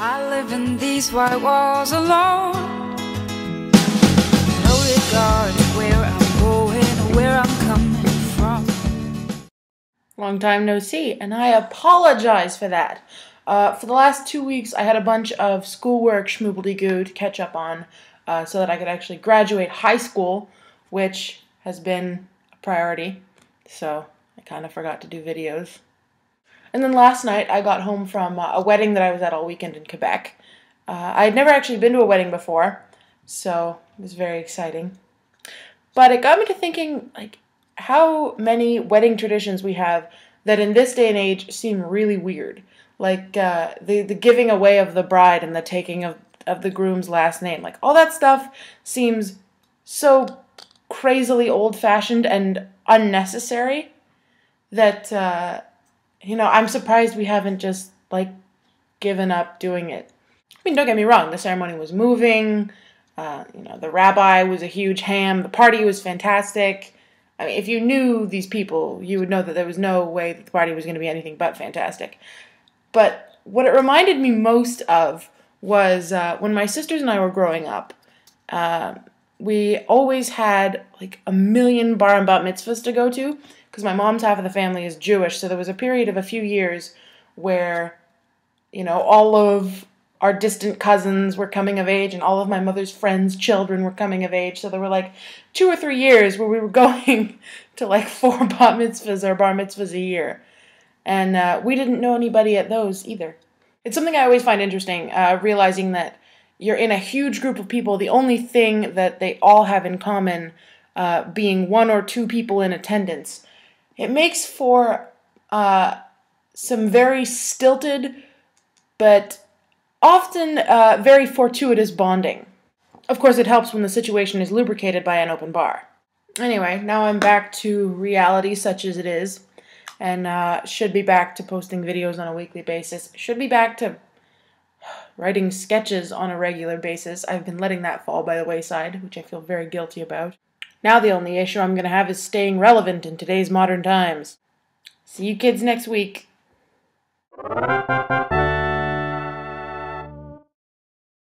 I live in these white walls alone. No regard where I'm going or where I'm coming from. Long time no see, and I apologize for that. For the last 2 weeks, I had a bunch of schoolwork schmoobledy-goo to catch up on so that I could actually graduate high school, which has been a priority, so I kind of forgot to do videos. And then last night, I got home from a wedding that I was at all weekend in Quebec. I had never actually been to a wedding before, so it was very exciting. But it got me to thinking, like, how many wedding traditions we have that in this day and age seem really weird. Like the giving away of the bride and the taking of the groom's last name. Like, all that stuff seems so crazily old-fashioned and unnecessary that... I'm surprised we haven't just, given up doing it. I mean, don't get me wrong, the ceremony was moving, the rabbi was a huge ham, the party was fantastic. I mean, if you knew these people, you would know that there was no way that the party was going to be anything but fantastic. But what it reminded me most of was when my sisters and I were growing up, we always had, a million bar and bat mitzvahs to go to, because my mom's half of the family is Jewish, so there was a period of a few years where, all of our distant cousins were coming of age, and all of my mother's friends' children were coming of age, so there were 2 or 3 years where we were going to 4 bat mitzvahs or bar mitzvahs a year, and we didn't know anybody at those either. It's something I always find interesting, realizing that you're in a huge group of people, the only thing that they all have in common being 1 or 2 people in attendance. It makes for some very stilted, but often very fortuitous bonding. Of course, it helps when the situation is lubricated by an open bar. Anyway, now I'm back to reality such as it is, and should be back to posting videos on a weekly basis. Should be back to writing sketches on a regular basis. I've been letting that fall by the wayside, which I feel very guilty about. Now the only issue I'm going to have is staying relevant in today's modern times. See you kids next week.